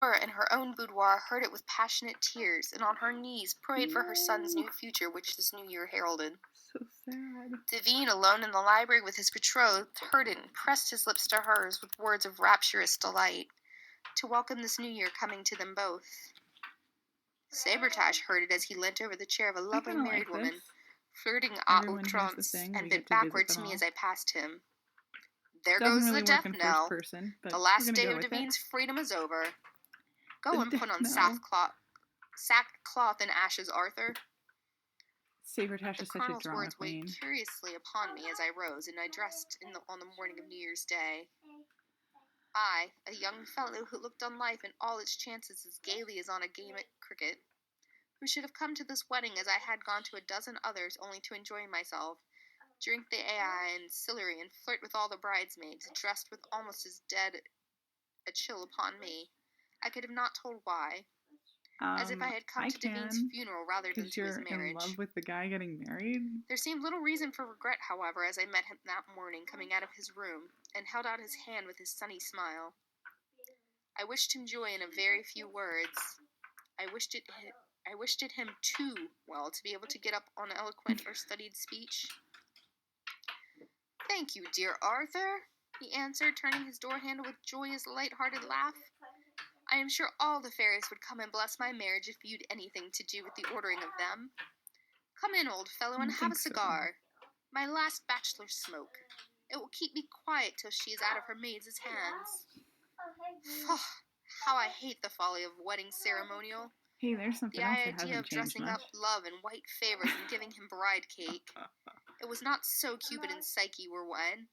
Laura, in her own boudoir, heard it with passionate tears, and on her knees prayed for her son's new future, which this new year heralded. So sad. Devine, alone in the library with his betrothed, heard it and pressed his lips to hers with words of rapturous delight, to welcome this new year coming to them both. Sabretash heard it as he leant over the chair of a lovely married woman, flirting à Everyone hears the outrance, thing. and We bent get to visit backward the to me hall. as I passed him. There Doesn't goes really the work death in knell. first person, but The last we're gonna day go of with Devine's it. freedom is over. Go The and put death on knell. sackcloth and ashes, Arthur. Sabretash The is such a colonel's drama words weighed queen. curiously upon me as I rose, and I dressed on the morning of New Year's Day. I, a young fellow who looked on life and all its chances as gaily as on a game at cricket, who should have come to this wedding as I had gone to a dozen others only to enjoy myself, drink the AI and Sillery, and flirt with all the bridesmaids, dressed with almost as dead a chill upon me. I could have not told why. As if I had come to Devine's funeral rather than to his marriage. In love with the guy getting married? There seemed little reason for regret, however, as I met him that morning coming out of his room, and held out his hand with his sunny smile. I wished him joy in a very few words. I wished it him too well to be able to get up on eloquent or studied speech. Thank you, dear Arthur, he answered, turning his door handle with joyous, light-hearted laugh. I am sure all the fairies would come and bless my marriage if you'd anything to do with the ordering of them. Come in, old fellow, and have a cigar. My last bachelor's smoke. It will keep me quiet till she is out of her maid's hands. Oh, how I hate the folly of wedding ceremonial. Hey, there's something else that hasn't changed much. The idea of dressing up love in white favors and giving him bride cake. It was not so Cupid and Psyche were wed.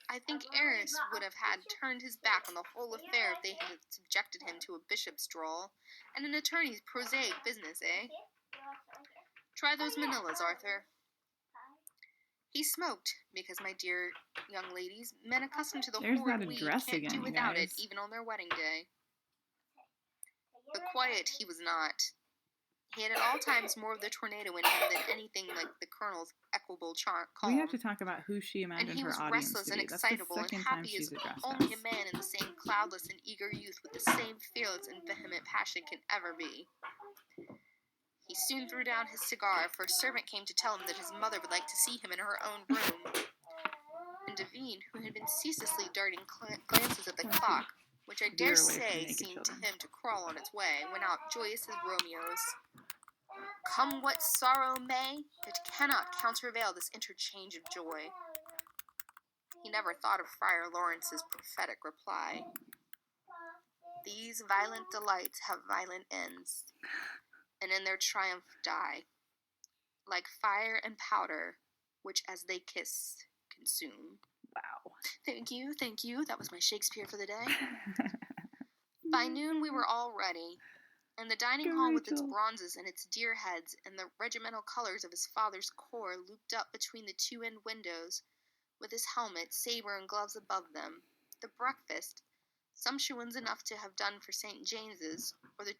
I think Eris would have had turned his back on the whole affair if they had subjected him to a bishop's drawl and an attorney's prosaic business, eh? Try those manillas, Arthur. He smoked, because, my dear young ladies, men accustomed to the horrid weed can't do without it, even on their wedding day. But quiet he was not. He had at all times more of the tornado in him than anything like the colonel's equable calm. We have to talk about who she imagined her audience to be. And he was restless and excitable and happy as only a man in the same cloudless and eager youth with the same fearless and vehement passion can ever be. He soon threw down his cigar, for a servant came to tell him that his mother would like to see him in her own room. And Devine, who had been ceaselessly darting glances at the clock, which I dare say seemed to him to crawl on its way, went out joyous as Romeo's. Come what sorrow may, it cannot countervail this interchange of joy. He never thought of Friar Lawrence's prophetic reply. These violent delights have violent ends, and in their triumph die, like fire and powder, which as they kiss, consume. Wow. Thank you. That was my Shakespeare for the day. By noon we were all ready, and the dining hall with its bronzes and its deer heads and the regimental colors of his father's corps looped up between the two end windows, with his helmet, saber, and gloves above them. The breakfast, sumptuous enough to have done for St. James's, or the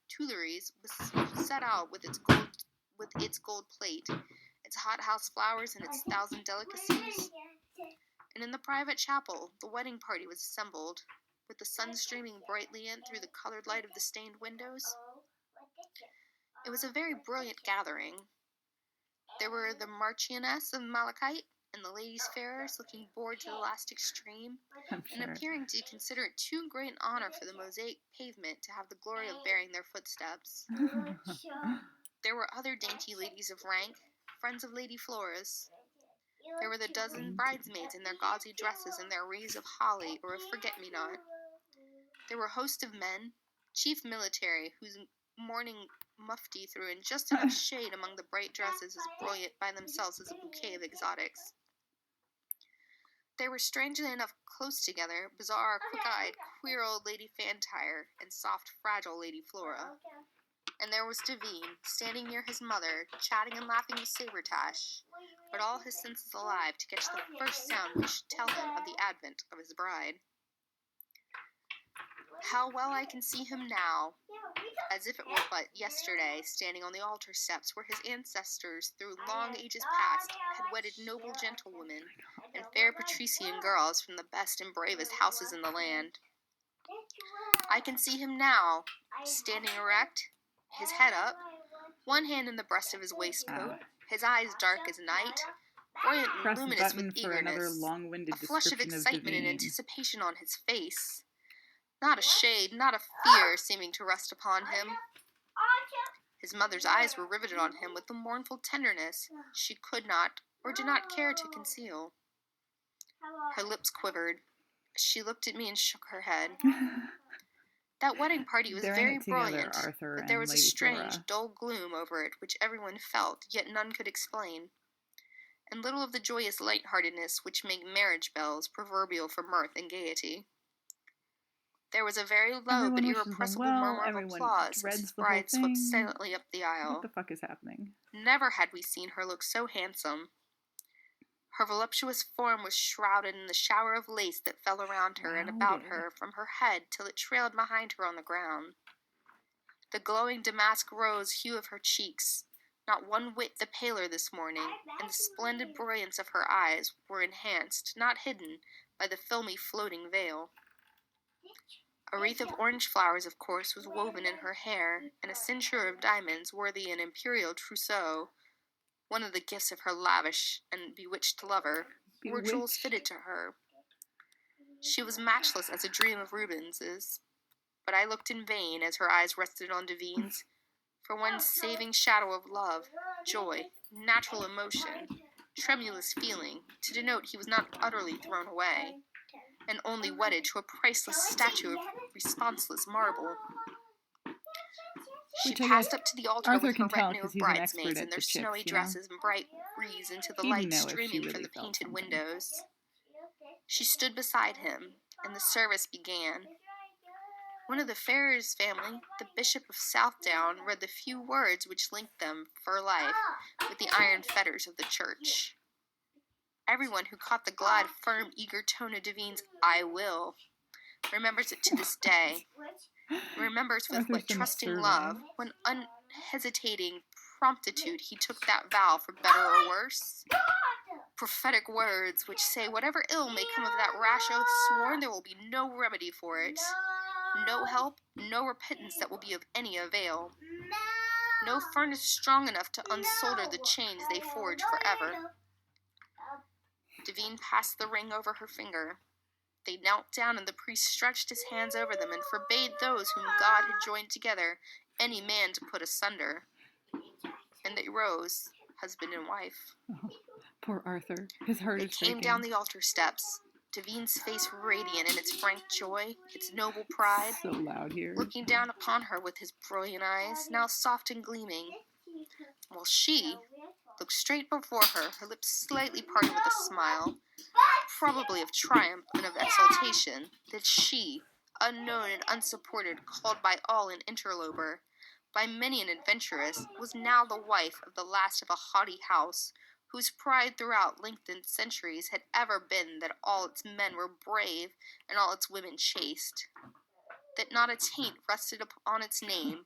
Tuileries, was set out with its gold plate, its hothouse flowers, and its 1,000 delicacies. And in the private chapel, the wedding party was assembled, with the sun streaming brightly in through the colored light of the stained windows. It was a very brilliant gathering. There were the Marchioness of Malachite and the ladies farers, looking bored to the last extreme, and appearing to consider it too great an honor for the mosaic pavement to have the glory of bearing their footsteps. There were other dainty ladies of rank, friends of Lady Flora's. There were the dozen bridesmaids in their gauzy dresses and their wreaths of holly or of forget-me-not. There were hosts of men, chief military, whose mourning mufti threw in just enough shade among the bright dresses as brilliant by themselves as a bouquet of exotics. They were strangely enough close together, bizarre, quick-eyed, queer old Lady Fantire and soft, fragile Lady Flora. And there was Devine, standing near his mother, chatting and laughing with Sabretash, but all his senses alive to catch the first sound which should tell him of the advent of his bride. How well I can see him now, as if it were but yesterday, standing on the altar steps where his ancestors, through long ages past, had wedded noble gentlewomen and fair patrician girls from the best and bravest houses in the land. I can see him now, standing erect, his head up, one hand in the breast of his waistcoat, his eyes dark as night, brilliant and luminous with eagerness, a flush of excitement and anticipation on his face. Not a shade, not a fear seeming to rest upon him. His mother's eyes were riveted on him with a mournful tenderness she could not or did not care to conceal. Her lips quivered. She looked at me and shook her head. That wedding party was very brilliant, but there was a strange, dull gloom over it which everyone felt, yet none could explain, and little of the joyous light-heartedness which make marriage bells proverbial for mirth and gaiety. There was a very low but irrepressible murmur of applause as his bride swept silently up the aisle. What the fuck is happening? Never had we seen her look so handsome. Her voluptuous form was shrouded in the shower of lace that fell around her and about her from her head till it trailed behind her on the ground. The glowing damask rose hue of her cheeks, not one whit the paler this morning, and the splendid brilliance of her eyes were enhanced, not hidden, by the filmy floating veil. A wreath of orange flowers, of course, was woven in her hair, and a cincture of diamonds worthy an imperial trousseau, one of the gifts of her lavish and bewitched lover, were jewels fitted to her. She was matchless as a dream of Rubens's, but I looked in vain as her eyes rested on Devine's, for one saving shadow of love, joy, natural emotion, tremulous feeling, to denote he was not utterly thrown away, and only wedded to a priceless statue of responseless marble. She passed up to the altar with her retinue of bridesmaids in their snowy dresses and bright wreaths into the light streaming from the painted windows. She stood beside him, and the service began. One of the Ferrers family, the Bishop of Southdown, read the few words which linked them for life with the iron fetters of the church. Everyone who caught the glad, firm, eager tone of Devine's "I will" remembers it to this day. Remembers with what trusting love, what unhesitating promptitude he took that vow for better or worse. Prophetic words which say whatever ill may come of that rash oath sworn, there will be no remedy for it. No help, no repentance that will be of any avail. No furnace strong enough to unsolder the chains they forge forever. Devine passed the ring over her finger. They knelt down, and the priest stretched his hands over them and forbade those whom God had joined together any man to put asunder. And they rose, husband and wife. Oh, poor Arthur. His heart is breaking. They came down the altar steps, Devine's face radiant in its frank joy, its noble pride, so loud here. Looking down upon her with his brilliant eyes, now soft and gleaming, while she looked straight before her, her lips slightly parted with a smile, probably of triumph and of exultation, that she, unknown and unsupported, called by all an interloper, by many an adventuress, was now the wife of the last of a haughty house, whose pride throughout lengthened centuries had ever been that all its men were brave and all its women chaste, that not a taint rested upon its name,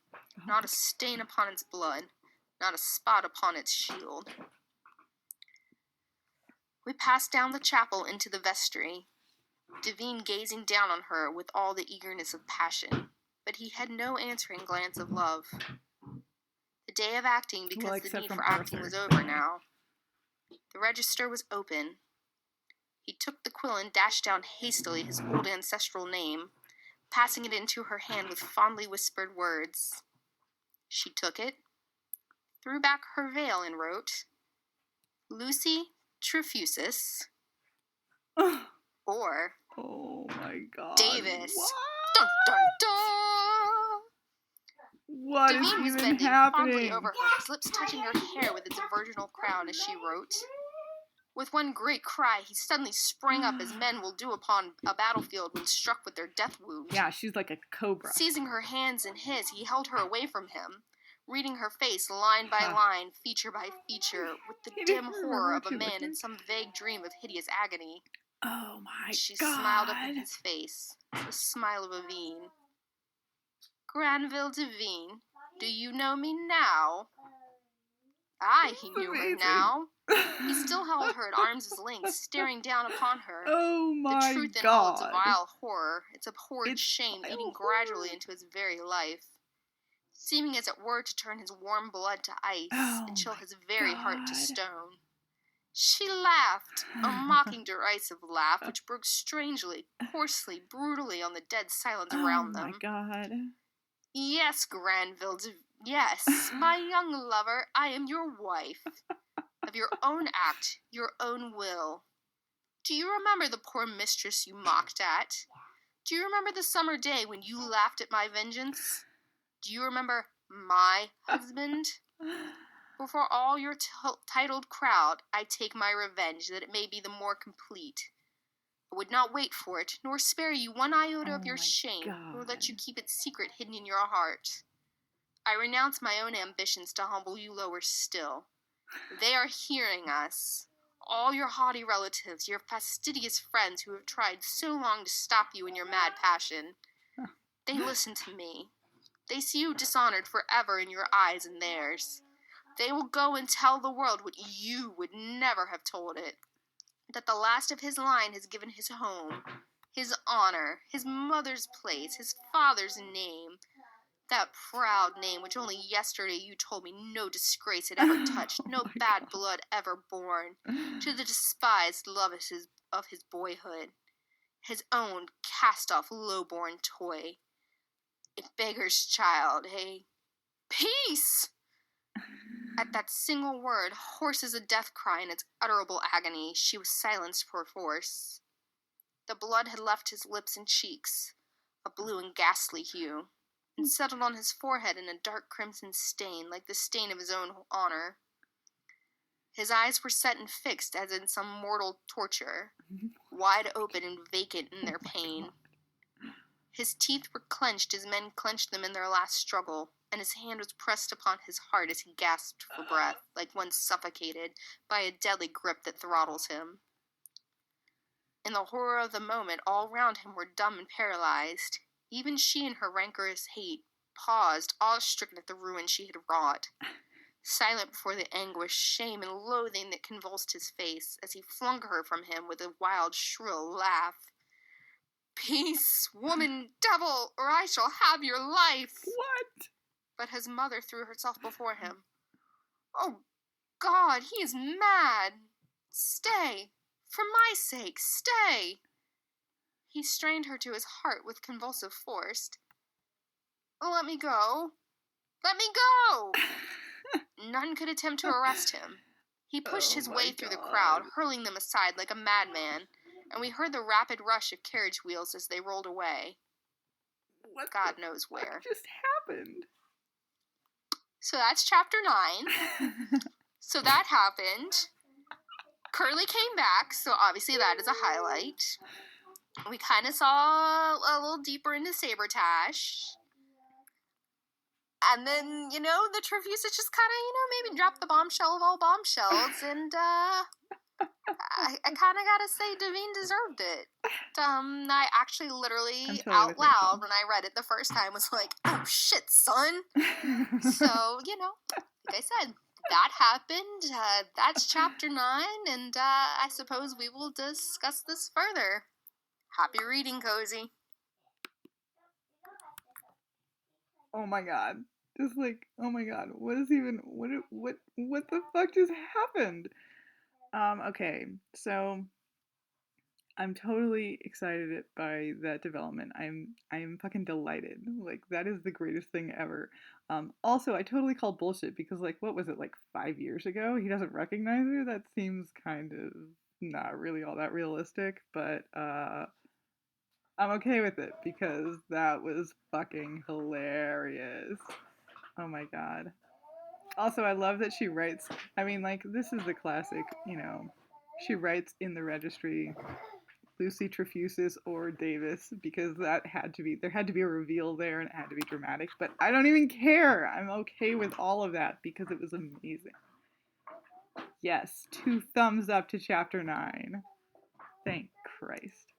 not a stain upon its blood, not a spot upon its shield. We passed down the chapel into the vestry, Devine gazing down on her with all the eagerness of passion, but he had no answering glance of love. The day of acting, because the need for acting was over now. The register was open. He took the quill and dashed down hastily his old ancestral name, passing it into her hand with fondly whispered words. She took it, threw back her veil, and wrote, Lucy Trefusis, or oh my God, Davis. What? Dun, dun, dun. What Devine is was even bending happening? fondly over her, his lips touching her hair with its virginal crown as she wrote. With one great cry, he suddenly sprang up as men will do upon a battlefield when struck with their death wound. Yeah, she's like a cobra. Seizing her hands in his, he held her away from him, reading her face line by line, feature by feature, with the dim horror of a man in some vague dream of hideous agony. Oh my God. She smiled up in his face, the smile of a fiend. Granville Devine, do you know me now? Aye, he knew her now. He still held her at arm's length, staring down upon her. Oh my The truth in God. all its vile horror, its abhorred shame eating gradually into his very life, seeming as it were to turn his warm blood to ice and chill his very heart to stone. She laughed, a mocking, derisive laugh which broke strangely, hoarsely, brutally on the dead silence around them. Oh my God. Yes, Granville, yes, my young lover, I am your wife. Of your own act, your own will. Do you remember the poor mistress you mocked at? Do you remember the summer day when you laughed at my vengeance? Do you remember my husband? Before all your titled crowd, I take my revenge, that it may be the more complete. I would not wait for it, nor spare you one iota of your shame, nor let you keep its secret hidden in your heart. I renounce my own ambitions to humble you lower still. They are hearing us. All your haughty relatives, your fastidious friends who have tried so long to stop you in your mad passion. They listen to me. They see you dishonored forever in your eyes and theirs. They will go and tell the world what you would never have told it. That the last of his line has given his home, his honor, his mother's place, his father's name. That proud name which only yesterday you told me no disgrace had ever touched, no bad blood ever borne, to the despised love of his boyhood. His own cast-off, low-born toy. A beggar's child, a peace! At that single word, hoarse as a death cry in its utterable agony, she was silenced perforce. The blood had left his lips and cheeks, a blue and ghastly hue, and settled on his forehead in a dark crimson stain, like the stain of his own honor. His eyes were set and fixed as in some mortal torture, wide open and vacant in their pain. His teeth were clenched as men clenched them in their last struggle, and his hand was pressed upon his heart as he gasped for breath, like one suffocated by a deadly grip that throttles him. In the horror of the moment, all round him were dumb and paralyzed. Even she, in her rancorous hate, paused, awe-stricken at the ruin she had wrought, silent before the anguish, shame, and loathing that convulsed his face, as he flung her from him with a wild, shrill laugh. Peace, woman, devil, or I shall have your life! What? But his mother threw herself before him. Oh, God, he is mad! Stay! For my sake, stay! He strained her to his heart with convulsive force. Let me go! Let me go! None could attempt to arrest him. He pushed his way through the crowd, hurling them aside like a madman, and we heard the rapid rush of carriage wheels as they rolled away. God knows where. What just happened? So that's chapter 9. So that happened. Curly came back, so obviously that is a highlight. We kind of saw a little deeper into Sabertash. And then, the Trefusis just kind of, maybe dropped the bombshell of all bombshells, and, I kind of gotta say, Devine deserved it. I actually literally, out loud, when I read it the first time, was like, oh shit, son! So, like I said, that happened, that's chapter 9, and, I suppose we will discuss this further. Happy reading, Cozy. Oh my God. Just like, oh my God, what the fuck just happened? Okay, so I'm totally excited by that development. I'm fucking delighted. Like, that is the greatest thing ever. Also, I totally called bullshit because, like, what was it, like 5 years ago? He doesn't recognize her? That seems kind of not really all that realistic, but, I'm okay with it because that was fucking hilarious. Oh my God. Also, I love that she writes, I mean, like, this is the classic, she writes in the registry, Lucy Trefusis or Davis, because there had to be a reveal there and it had to be dramatic, but I don't even care. I'm okay with all of that because it was amazing. Yes, 2 thumbs up to chapter 9. Thank Christ.